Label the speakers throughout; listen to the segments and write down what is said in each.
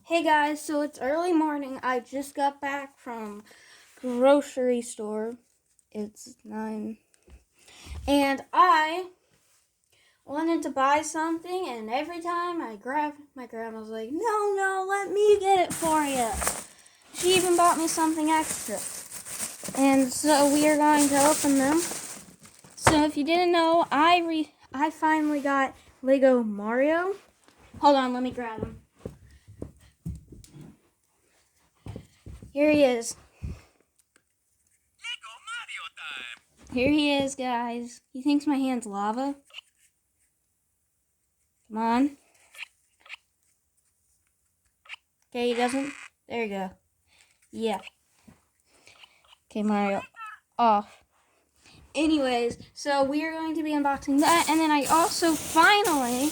Speaker 1: Hey guys, so it's early morning. I just got back from grocery store. It's 9. And I wanted to buy something, and every time I grabbed, my grandma's like, no, let me get it for you. She even bought me something extra. And so we are going to open them. So if you didn't know, I finally got Lego Mario. Hold on, let me grab him. Here he is.
Speaker 2: Lego Mario time!
Speaker 1: Here he is, guys. He thinks my hand's lava. Come on. Okay, he doesn't. There you go. Yeah. Okay, Mario. Off. Anyways, so we are going to be unboxing that. And then I also finally,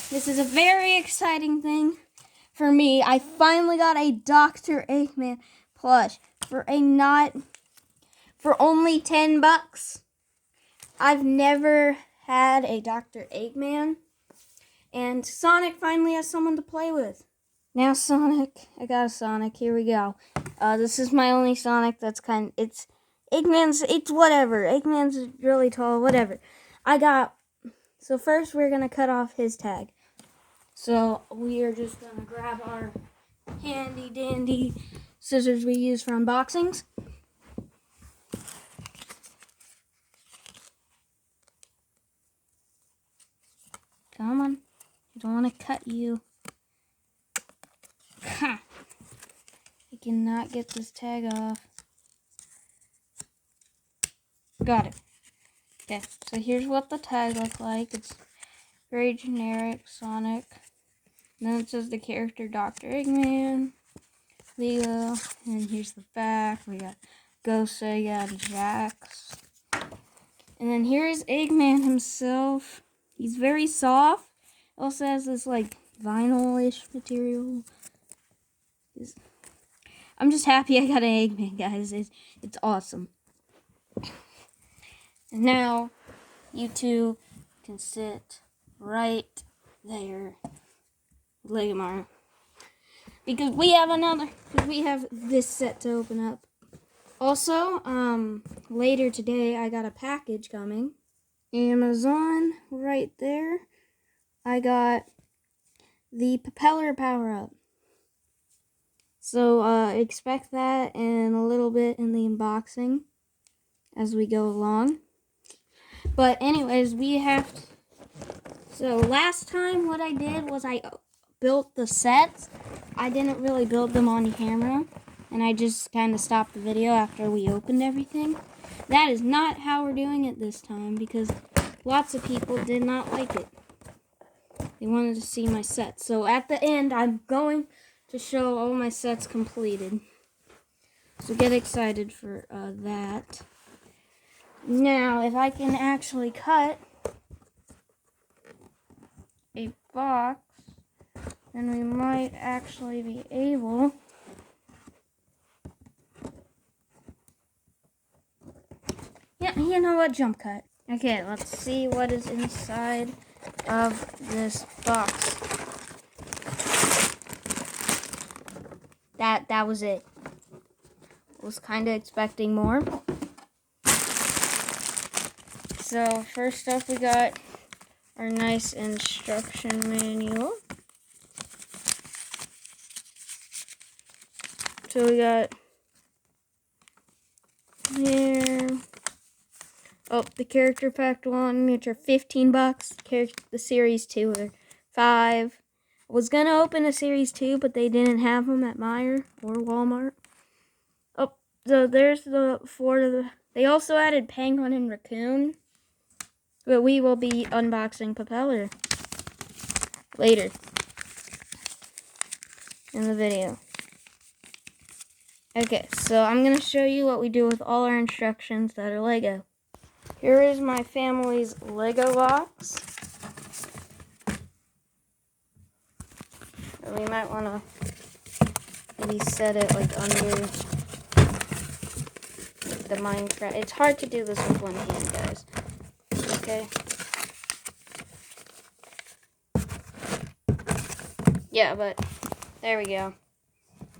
Speaker 1: this is a very exciting thing for me, I finally got a Dr. Eggman plush for only $10. I've never had a Dr. Eggman. And Sonic finally has someone to play with. Now Sonic, I got a Sonic, here we go. This is my only Sonic that's it's whatever. Eggman's really tall, whatever. So first we're gonna cut off his tag. So we are just gonna grab our handy dandy scissors we use for unboxings. Come on, I don't wanna cut you. I cannot get this tag off. Got it. Okay, so here's what the tag looks like. It's very generic Sonic. And then it says the character Dr. Eggman, Leo, and here's the back. We got Ghost Sega and Jax. And then here's Eggman himself. He's very soft. Also has this like vinyl-ish material. I'm just happy I got an Eggman, guys. It's awesome. And now you two can sit right there, Lego Mario. Because we have this set to open up. Also, later today I got a package coming. Amazon right there. I got the propeller power-up. So expect that in a little bit in the unboxing as we go along. But anyways, so last time what I did was I built the sets. I didn't really build them on camera, and I just kind of stopped the video after we opened everything. That is not how we're doing it this time, because lots of people did not like it. They wanted to see my sets. So at the end, I'm going to show all my sets completed. So get excited for that. Now, if I can actually cut a box, then we might actually be able you know what, jump cut. Okay, let's see what is inside of this box. That was it. Was kind of expecting more. So first up we got our nice instruction manual. So we got here. Oh, the character pack one, which are $15. The series 2 are $5. I was gonna open a series 2, but they didn't have them at Meijer or Walmart. Oh, so there's the 4 of the. They also added Penguin and Raccoon, but we will be unboxing Propeller later in the video. Okay, so I'm gonna show you what we do with all our instructions that are Lego. Here is my family's Lego box. We might want to maybe set it like under the Minecraft. It's hard to do this with one hand, guys. Okay. Yeah, but There we go.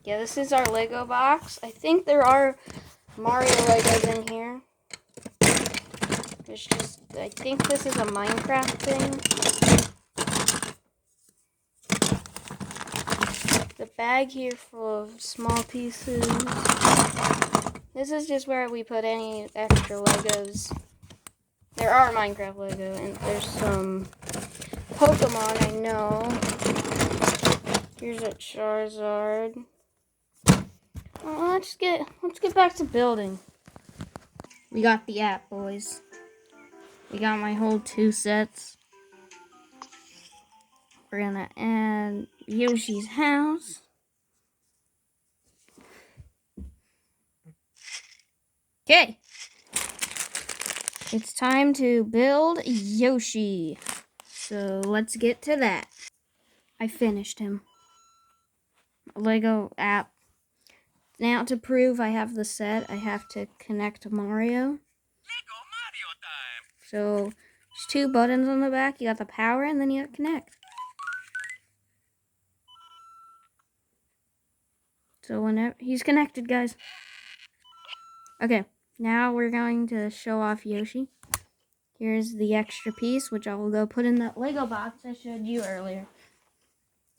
Speaker 1: Yeah, this is our Lego box. I think there are Mario Legos in here. I think this is a Minecraft thing. The bag here full of small pieces. This is just where we put any extra Legos. There are Minecraft Lego, and there's some Pokemon, I know. Here's a Charizard. Oh, let's get back to building. We got the app, boys. We got my whole 2 sets. We're gonna add Yoshi's house. Okay. It's time to build Yoshi. So let's get to that. I finished him. Lego app. Now to prove I have the set, I have to connect Mario.
Speaker 2: Lego Mario time.
Speaker 1: So there's 2 buttons on the back. You got the power and then you got connect. So whenever he's connected, guys. Okay, now we're going to show off Yoshi. Here's the extra piece, which I will go put in that Lego box I showed you earlier.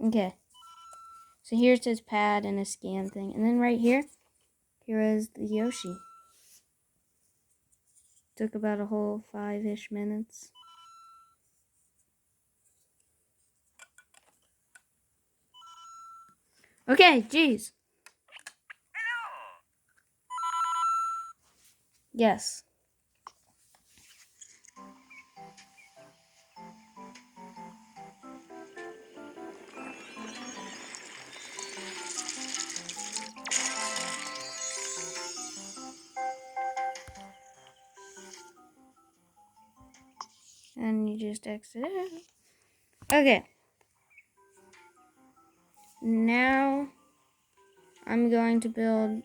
Speaker 1: Okay. So here's his pad and his scan thing. And then right here is the Yoshi. Took about a whole 5-ish minutes. Okay, geez.
Speaker 2: Hello.
Speaker 1: Yes. And you just exit it. Okay. Now I'm going to build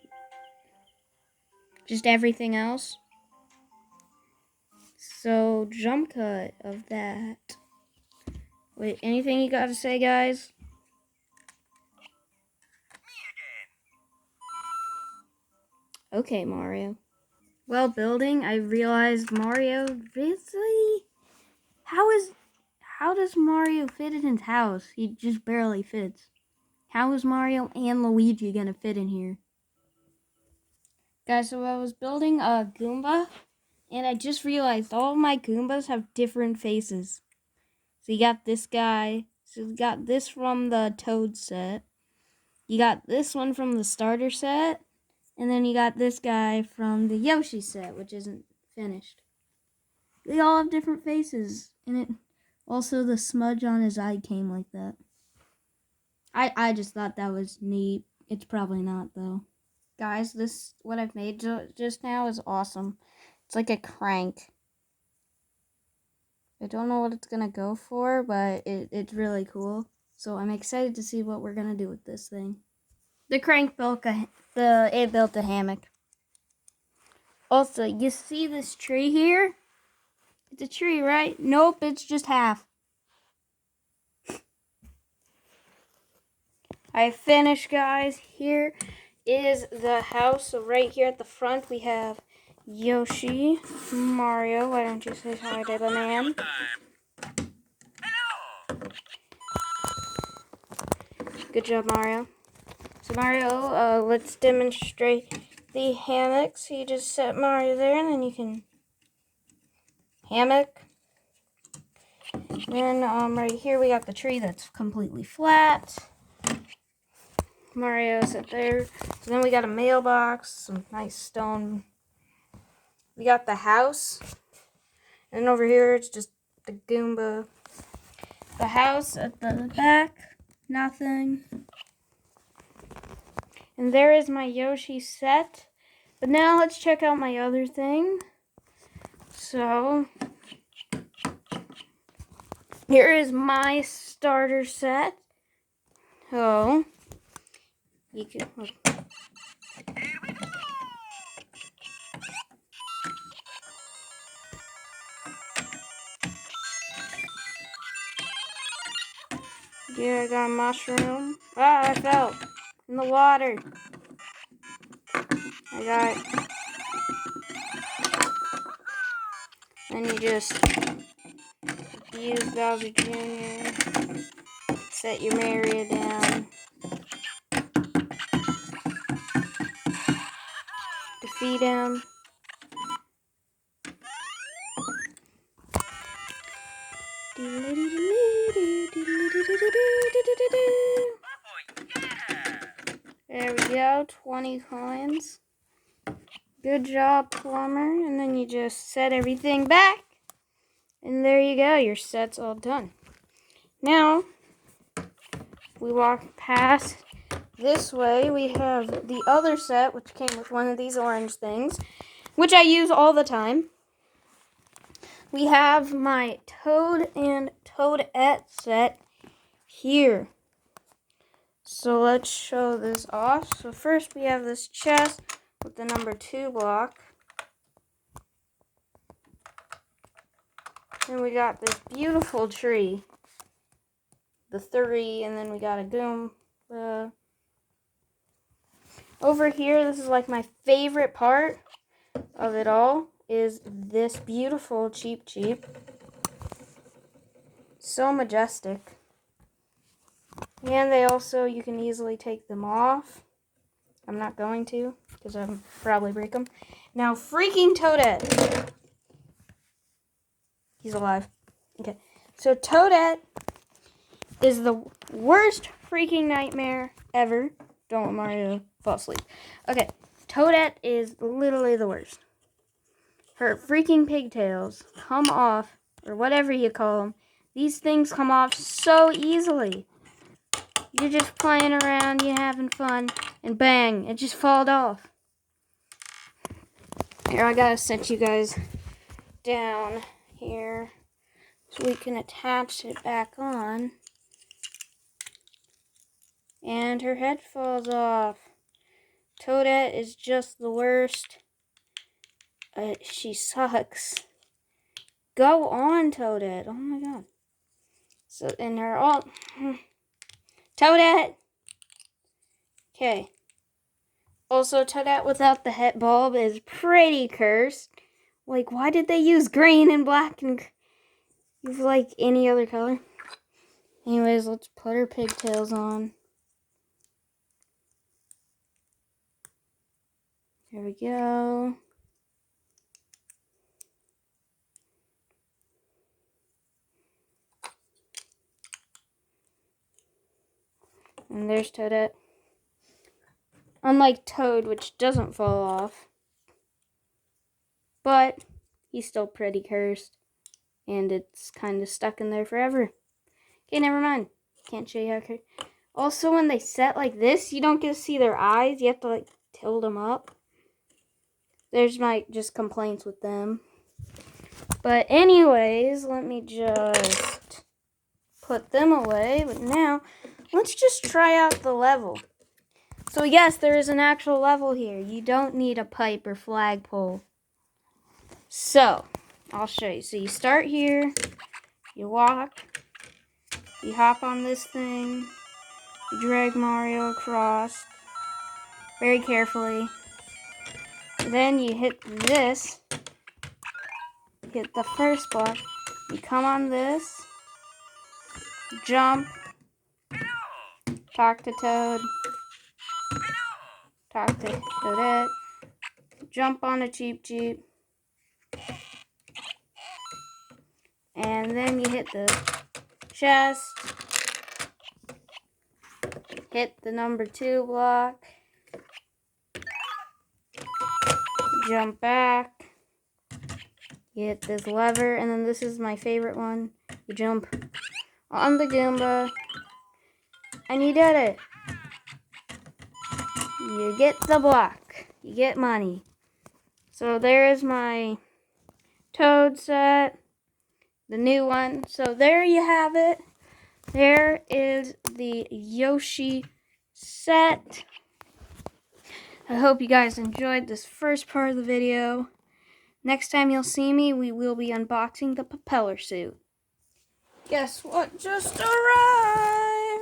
Speaker 1: just everything else. So jump cut of that. Wait, anything you got to say, guys?
Speaker 2: Me again.
Speaker 1: Okay, Mario. While building, I realized Mario really... How does Mario fit in his house? He just barely fits. How is Mario and Luigi gonna fit in here? Guys, so I was building a Goomba, and I just realized all of my Goombas have different faces. So you got this guy. So you got this from the Toad set. You got this one from the starter set. And then you got this guy from the Yoshi set, which isn't finished. They all have different faces. And it also the smudge on his eye came like that. I just thought that was neat. It's probably not though. Guys, this what I've made just now is awesome. It's like a crank. I don't know what it's gonna go for, but it's really cool. So I'm excited to see what we're gonna do with this thing. The crank built it built a hammock. Also, you see this tree here? It's a tree, right? Nope, it's just half. I finished, guys. Here is the house. So right here at the front, we have Yoshi, Mario. Why don't you say hi to the man?
Speaker 2: Time. Hello.
Speaker 1: Good job, Mario. So Mario, let's demonstrate the hammock. So you just set Mario there, and then you can hammock. Then right here we got the tree that's completely flat. Mario sit there. So then we got a mailbox, some nice stone. We got the house. And over here it's just the Goomba. The house at the back, nothing. And there is my Yoshi set. But now let's check out my other thing. So here is my starter set. So you can look.
Speaker 2: Here we go.
Speaker 1: Here I got a mushroom. Ah, I fell in the water. I got. Then you just use Bowser Jr. Set your Mario down. Defeat him. There we go, 20 coins. Good job, plumber. And then you just set everything back. And there you go, your set's all done. Now, we walk past this way. We have the other set, which came with one of these orange things, which I use all the time. We have my Toad and Toadette set here. So let's show this off. So first we have this chest with the number 2 block. Then we got this beautiful tree, the 3, and then we got a Goomba. Over here, this is like my favorite part of it all, is this beautiful Cheep Cheep. So majestic. And they also, you can easily take them off. I'm not going to, because I'll probably break them. Now, freaking Toadette. He's alive. Okay. So, Toadette is the worst freaking nightmare ever. Don't let Mario fall asleep. Okay. Toadette is literally the worst. Her freaking pigtails come off, or whatever you call them. These things come off so easily. You're just playing around, you're having fun, and bang, it just falls off. Here, I gotta set you guys down here so we can attach it back on. And her head falls off. Toadette is just the worst. She sucks. Go on, Toadette. Oh my god. So, and they're all... Toadette! Okay. Also, Toadette without the head bulb is pretty cursed. Like, why did they use green and black and like any other color? Anyways, let's put her pigtails on. There we go. And there's Toadette. Unlike Toad, which doesn't fall off. But he's still pretty cursed. And it's kind of stuck in there forever. Okay, never mind. Can't show you how cursed. Also, when they set like this, you don't get to see their eyes. You have to like tilt them up. There's my just complaints with them. But anyways, let me just put them away. But now, let's just try out the level. So yes, there is an actual level here. You don't need a pipe or flagpole. So, I'll show you. So you start here, you walk, you hop on this thing, you drag Mario across very carefully. Then you hit this, hit the first block, you come on this, jump, talk to Toad, talk to Toadette, jump on a Cheep Cheep, and then you hit the chest, hit the number 2 block, jump back, you hit this lever, and then this is my favorite one, you jump on the Goomba, and you did it. You get the block. You get money. So there is my Toad set, the new one. So there you have it. There is the Yoshi set. I hope you guys enjoyed this first part of the video. Next time you'll see me, we will be unboxing the propeller suit. Guess what just arrived?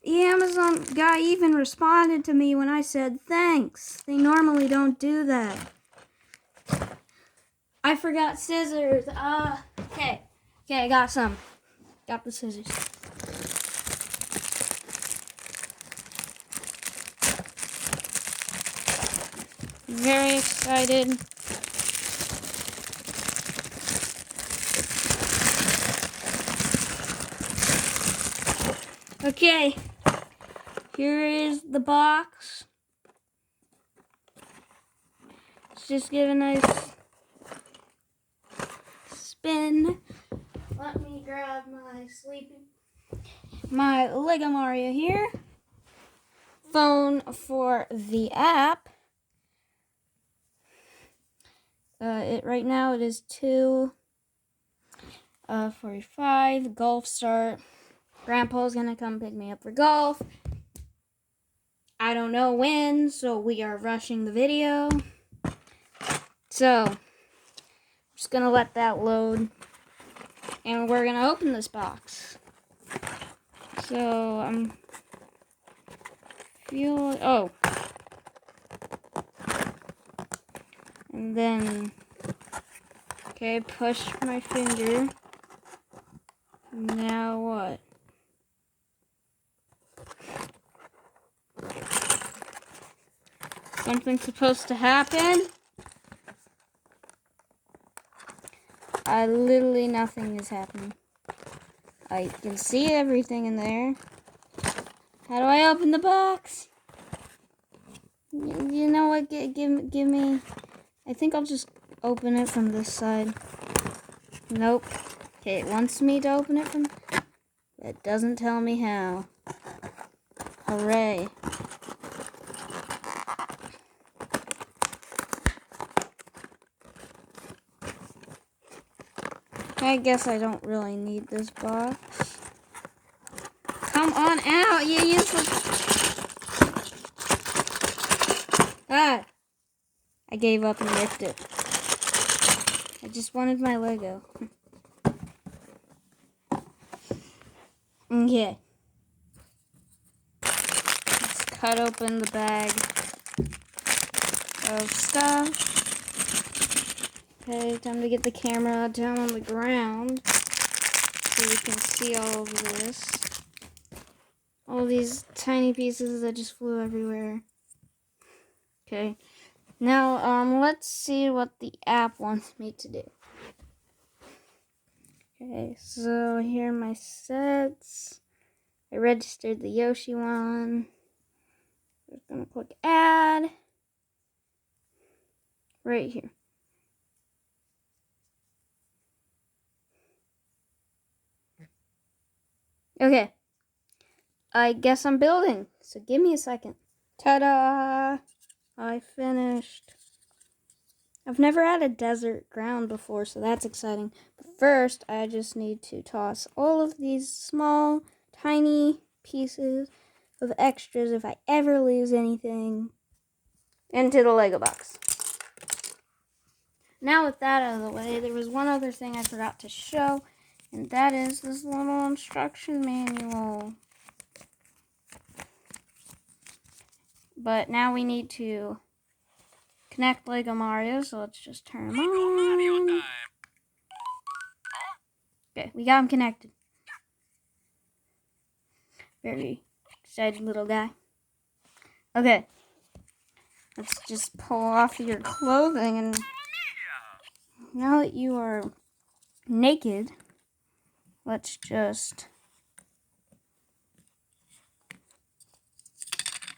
Speaker 1: the Amazon guy even responded to me when I said thanks. They normally don't do that. I forgot scissors. Okay, I got some. Got the scissors. Very excited. Okay, here is the box. Let's just give a nice spin. Let me grab my Lego Mario here. Phone for the app. Right now it is 2:45. Golf start. Grandpa's gonna come pick me up for golf. I don't know when, so we are rushing the video. So, I'm just gonna let that load, and we're gonna open this box. So, I'm feeling, and then, okay, push my finger. Now what? Something's supposed to happen. Literally nothing is happening. I can see everything in there. How do I open the box? You know what? Give me. I think I'll just open it from this side. Nope. Okay, it wants me to open it from. It doesn't tell me how. Hooray. I guess I don't really need this box. Come on out, you useless. Ah! I gave up and ripped it. I just wanted my Lego. Okay. Let's cut open the bag of stuff. Okay, time to get the camera down on the ground so we can see all of this. All these tiny pieces that just flew everywhere. Okay. Now, let's see what the app wants me to do. Okay, so here are my sets. I registered the Yoshi one. I'm gonna click add. Right here. Okay. I guess I'm building, so give me a second. Ta-da! I finished. I've never had a desert ground before, so that's exciting. But first, I just need to toss all of these small, tiny pieces of extras, if I ever lose anything, into the Lego box. Now with that out of the way, there was one other thing I forgot to show, and that is this little instruction manual. But now we need to connect Lego Mario, so let's just turn them on. Okay, we got him connected. Very excited little guy. Okay, let's just pull off your clothing, and now that you are naked, let's just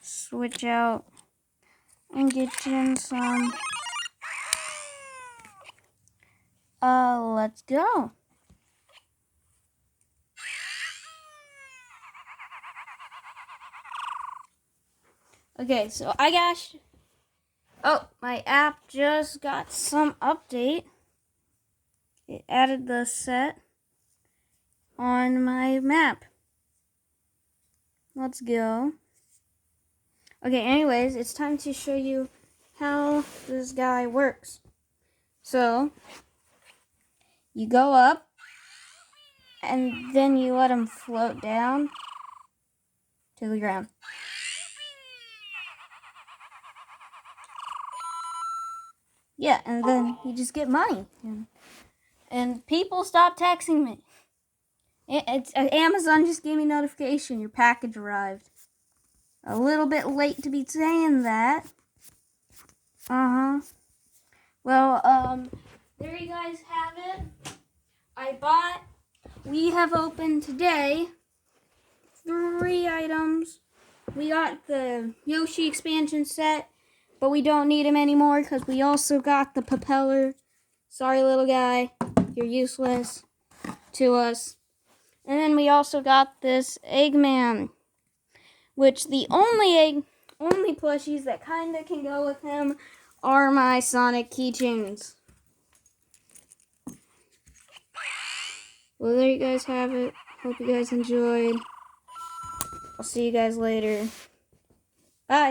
Speaker 1: switch out and get you in some. Let's go. Okay, so I got. Oh, my app just got some update. It added the set on my map. Let's go. Okay, anyways, it's time to show you how this guy works. So, you go up, and then you let him float down to the ground. Yeah, and then you just get money. And people stop texting me. Amazon just gave me notification. Your package arrived. A little bit late to be saying that. Well, there you guys have it. We have opened today 3 items. We got the Yoshi expansion set, but we don't need him anymore because we also got the propeller. Sorry, little guy. You're useless to us. And then we also got this Eggman, which the only plushies that kind of can go with him are my Sonic keychains. Well, there you guys have it. Hope you guys enjoyed. I'll see you guys later. Bye.